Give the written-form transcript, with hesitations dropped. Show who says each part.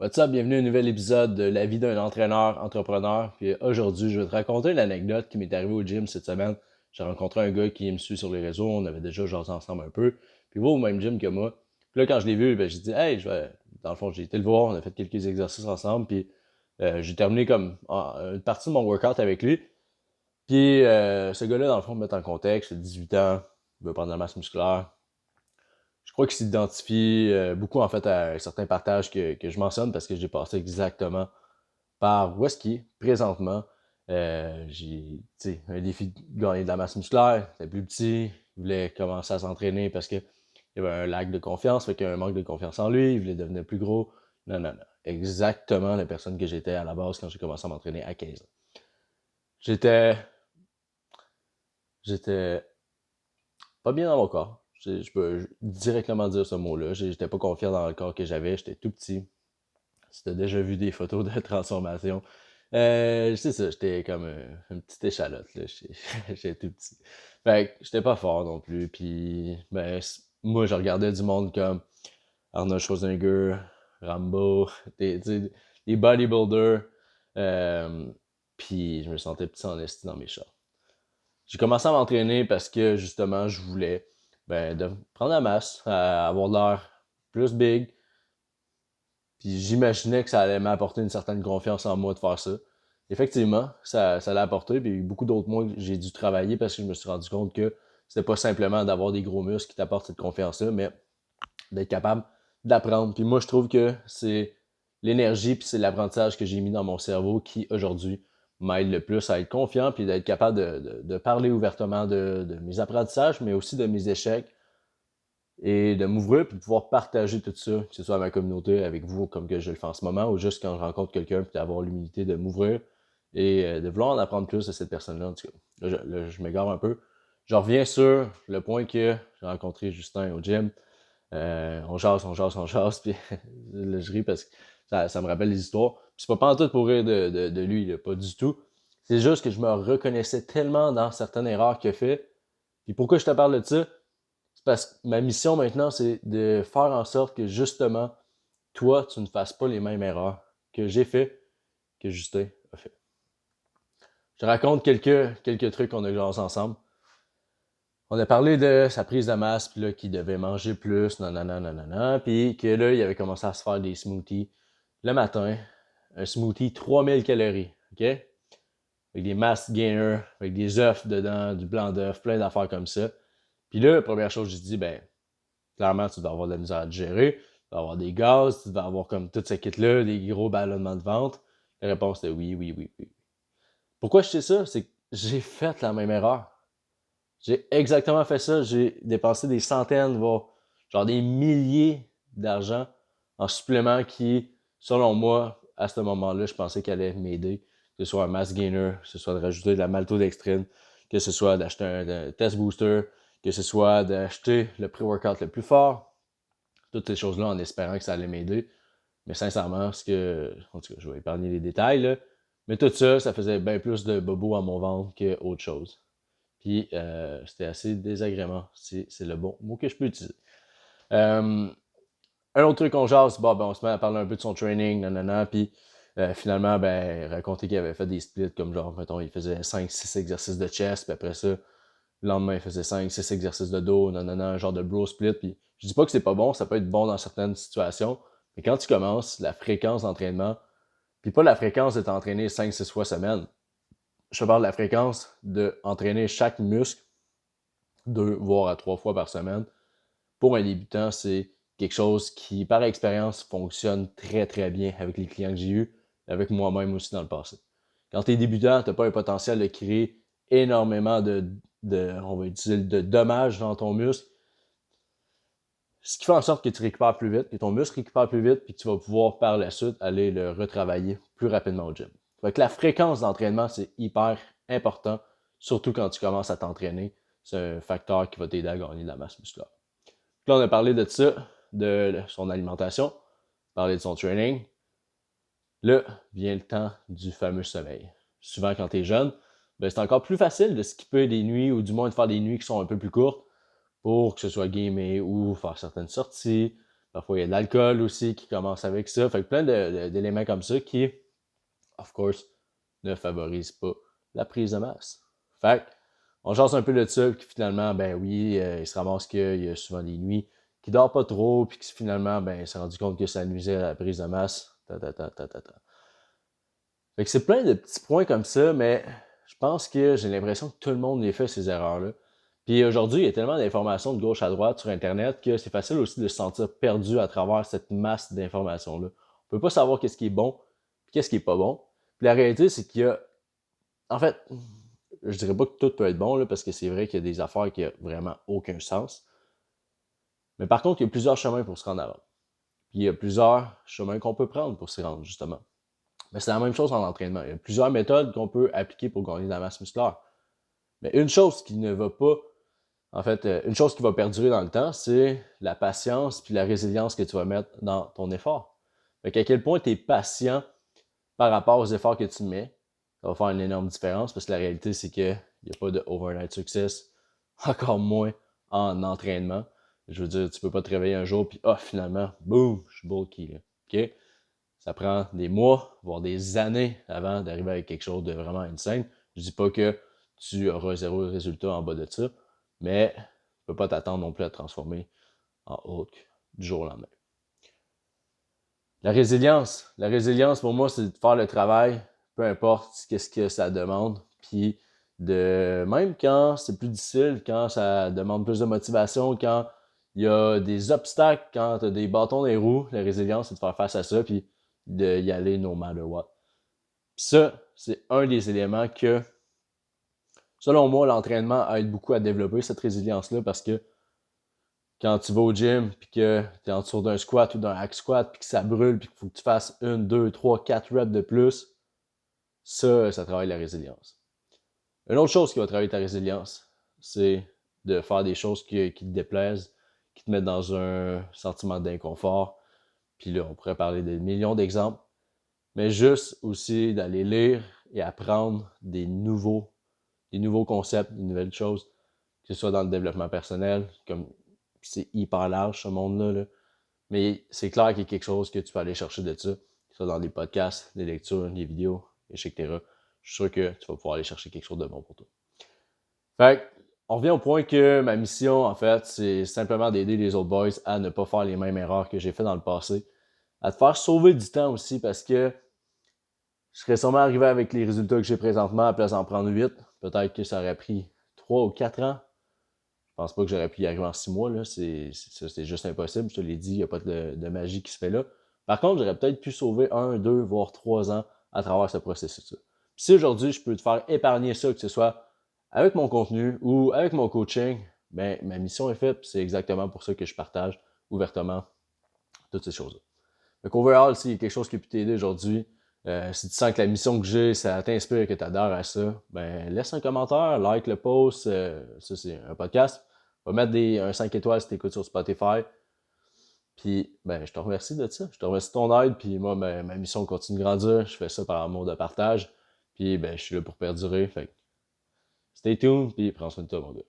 Speaker 1: What's up, bienvenue à un nouvel épisode de La vie d'un entraîneur entrepreneur. Puis aujourd'hui, je vais te raconter une anecdote qui m'est arrivée au gym cette semaine. J'ai rencontré un gars qui me suit sur les réseaux, on avait déjà jasé ensemble un peu. Puis il va au même gym que moi. Puis là, quand je l'ai vu, j'ai dit, hey, dans le fond, j'ai été le voir, on a fait quelques exercices ensemble. Puis j'ai terminé comme une partie de mon workout avec lui. Puis ce gars-là, dans le fond, me met en contexte, il a 18 ans, il veut prendre de la masse musculaire. Je crois qu'il s'identifie beaucoup en fait à certains partages que je mentionne parce que j'ai passé exactement par où est-ce qu'il est présentement. J'ai un défi de gagner de la masse musculaire, c'était plus petit, il voulait commencer à s'entraîner parce qu'il y avait un lac de confiance, fait qu'il y a un manque de confiance en lui, il voulait devenir plus gros. Non, non, non. Exactement la personne que j'étais à la base quand j'ai commencé à m'entraîner à 15 ans. J'étais. J'étais pas bien dans mon corps. Je peux directement dire ce mot-là. J'étais pas confiant dans le corps que j'avais, j'étais tout petit. Si t'as déjà vu des photos de transformation, c'est ça, j'étais comme une petite échalote, là. J'étais tout petit. Fait que j'étais pas fort non plus. Puis, moi, je regardais du monde comme Arnold Schwarzenegger, Rambo, des bodybuilders. Euh, puis, je me sentais petit en esti dans mes shorts. J'ai commencé à m'entraîner parce que, justement, je voulais de prendre la masse, avoir l'air plus big, puis j'imaginais que ça allait m'apporter une certaine confiance en moi de faire ça. Effectivement, ça l'a apporté. Puis il y a eu beaucoup d'autres mois que j'ai dû travailler parce que je me suis rendu compte que c'était pas simplement d'avoir des gros muscles qui t'apportent cette confiance-là, mais d'être capable d'apprendre. Puis moi, je trouve que c'est l'énergie puis c'est l'apprentissage que j'ai mis dans mon cerveau qui, aujourd'hui, m'aide le plus à être confiant puis d'être capable de parler ouvertement de mes apprentissages, mais aussi de mes échecs, et de m'ouvrir puis de pouvoir partager tout ça, que ce soit à ma communauté, avec vous, comme que je le fais en ce moment, ou juste quand je rencontre quelqu'un, puis d'avoir l'humilité de m'ouvrir et de vouloir en apprendre plus de cette personne-là. En tout cas, là, je m'égare un peu. Je reviens sur le point que j'ai rencontré Justin au gym. On jase, puis là, je ris parce que ça me rappelle les histoires. Puis c'est pas pantoute pour rire de lui, là, pas du tout. C'est juste que je me reconnaissais tellement dans certaines erreurs qu'il a fait. Puis pourquoi je te parle de ça? C'est parce que ma mission maintenant, c'est de faire en sorte que justement, toi, tu ne fasses pas les mêmes erreurs que j'ai fait, que Justin a fait. Je te raconte quelques trucs qu'on a jasé ensemble. On a parlé de sa prise de masse, puis là, qu'il devait manger plus, nanana, nanana, puis que là, il avait commencé à se faire des smoothies le matin. Un smoothie 3000 calories, OK? Avec des mass gainers, avec des œufs dedans, du blanc d'œuf, plein d'affaires comme ça. Puis là, première chose, je dis, clairement, tu vas avoir de la misère à digérer, tu vas avoir des gaz, tu vas avoir comme tout ce kit-là, des gros ballonnements de ventre. La réponse est oui, oui, oui, oui. Pourquoi je sais ça? C'est que j'ai fait la même erreur. J'ai exactement fait ça. J'ai dépensé des centaines, voire genre des milliers d'argent en suppléments qui, selon moi, à ce moment-là, je pensais qu'elle allait m'aider. Que ce soit un mass gainer, que ce soit de rajouter de la maltodextrine, que ce soit d'acheter un test booster, que ce soit d'acheter le pré-workout le plus fort. Toutes ces choses-là en espérant que ça allait m'aider. Mais sincèrement, en tout cas, je vais épargner les détails, là. Mais tout ça, ça faisait bien plus de bobo à mon ventre qu'autre chose. Puis c'était assez désagrément. C'est le bon mot que je peux utiliser. Un autre truc qu'on jase, on se met à parler un peu de son training, nanana, puis finalement, raconter qu'il avait fait des splits comme genre, mettons, il faisait 5-6 exercices de chest, puis après ça, le lendemain, il faisait 5-6 exercices de dos, nanana, un genre de bro split. Puis je dis pas que c'est pas bon, ça peut être bon dans certaines situations, mais quand tu commences, la fréquence d'entraînement, puis pas la fréquence de t'entraîner 5-6 fois semaine, je te parle de la fréquence d'entraîner chaque muscle 2 voire à 3 fois par semaine. Pour un débutant, c'est quelque chose qui, par expérience, fonctionne très très bien avec les clients que j'ai eus, avec moi-même aussi dans le passé. Quand tu es débutant, tu n'as pas un potentiel de créer énormément on va utiliser, de dommages dans ton muscle, ce qui fait en sorte que tu récupères plus vite, que ton muscle récupère plus vite, puis que tu vas pouvoir par la suite aller le retravailler plus rapidement au gym. Fait que la fréquence d'entraînement, c'est hyper important, surtout quand tu commences à t'entraîner. C'est un facteur qui va t'aider à gagner de la masse musculaire. Puis là, on a parlé de ça, de son alimentation, parlé de son training. Là, vient le temps du fameux sommeil. Souvent, quand tu es jeune, c'est encore plus facile de skipper des nuits ou du moins de faire des nuits qui sont un peu plus courtes pour que ce soit gamer ou faire certaines sorties. Parfois, il y a de l'alcool aussi qui commence avec ça. Fait que plein d'éléments comme ça qui, of course, ne favorisent pas la prise de masse. Fait on jase un peu de ça, puis finalement, ben oui, il se ramasse qu'il y a souvent des nuits qu'il dort pas trop, puis que finalement, ben, il s'est rendu compte que ça nuisait à la prise de masse. Fait que c'est plein de petits points comme ça, mais je pense que j'ai l'impression que tout le monde les fait, ces erreurs-là. Puis aujourd'hui, il y a tellement d'informations de gauche à droite sur Internet que c'est facile aussi de se sentir perdu à travers cette masse d'informations-là. On peut pas savoir qu'est-ce qui est bon, puis qu'est-ce qui est pas bon. Puis la réalité, c'est qu'il y a... En fait, je dirais pas que tout peut être bon, là, parce que c'est vrai qu'il y a des affaires qui n'ont vraiment aucun sens. Mais par contre, il y a plusieurs chemins pour se rendre avant. Puis il y a plusieurs chemins qu'on peut prendre pour s'y rendre, justement. Mais c'est la même chose en entraînement. Il y a plusieurs méthodes qu'on peut appliquer pour gagner de la masse musculaire. Mais une chose qui ne va pas, en fait, une chose qui va perdurer dans le temps, c'est la patience puis la résilience que tu vas mettre dans ton effort. Fait qu'à quel point tu es patient par rapport aux efforts que tu mets, ça va faire une énorme différence parce que la réalité, c'est qu'il n'y a pas de overnight success, encore moins en entraînement. Je veux dire, tu peux pas te réveiller un jour puis finalement, boum, je suis bulky. Là. OK? Ça prend des mois, voire des années avant d'arriver avec quelque chose de vraiment insane. Je dis pas que tu auras zéro résultat en bas de ça, mais tu peux pas t'attendre non plus à te transformer en Hulk du jour au lendemain. La résilience pour moi, c'est de faire le travail, peu importe qu'est-ce que ça demande, puis de même quand c'est plus difficile, quand ça demande plus de motivation, quand il y a des obstacles, quand tu as des bâtons dans les roues, la résilience, c'est de faire face à ça, puis d'y aller no matter what. Puis ça, c'est un des éléments que, selon moi, l'entraînement aide beaucoup à développer cette résilience-là parce que quand tu vas au gym puis que tu es en dessous d'un squat ou d'un hack squat puis que ça brûle puis qu'il faut que tu fasses 1, 2, 3, 4 reps de plus, ça travaille la résilience. Une autre chose qui va travailler ta résilience, c'est de faire des choses qui te déplaisent, qui te mettent dans un sentiment d'inconfort. Puis là, on pourrait parler de millions d'exemples, mais juste aussi d'aller lire et apprendre des nouveaux concepts, des nouvelles choses, que ce soit dans le développement personnel, comme c'est hyper large ce monde-là, là. Mais c'est clair qu'il y a quelque chose que tu peux aller chercher de ça, que ce soit dans des podcasts, des lectures, des vidéos, etc. Je suis sûr que tu vas pouvoir aller chercher quelque chose de bon pour toi. Fait on revient au point que ma mission, en fait, c'est simplement d'aider les autres boys à ne pas faire les mêmes erreurs que j'ai fait dans le passé, à te faire sauver du temps aussi parce que je serais sûrement arrivé avec les résultats que j'ai présentement à place d'en prendre 8. Peut-être que ça aurait pris 3 ou 4 ans. Je pense pas que j'aurais pu y arriver en 6 mois. Là. C'est juste impossible. Je te l'ai dit, il n'y a pas de magie qui se fait là. Par contre, j'aurais peut-être pu sauver 1, 2, voire 3 ans à travers ce processus-là. Puis si aujourd'hui, je peux te faire épargner ça, que ce soit avec mon contenu ou avec mon coaching, ben, ma mission est faite. C'est exactement pour ça que je partage ouvertement toutes ces choses-là. Donc, overall, s'il y a quelque chose qui peut t'aider aujourd'hui, si tu sens que la mission que j'ai, ça t'inspire, que tu adhères à ça, ben laisse un commentaire, like le post. Ça, c'est un podcast. Va mettre un 5 étoiles si tu écoutes sur Spotify. Puis, ben, je te remercie de ça. Je te remercie de ton aide. Puis moi, ben, ma mission continue de grandir. Je fais ça par amour de partage. Puis, ben, je suis là pour perdurer. Fait que stay tuned. Puis, prends soin de toi, mon gars.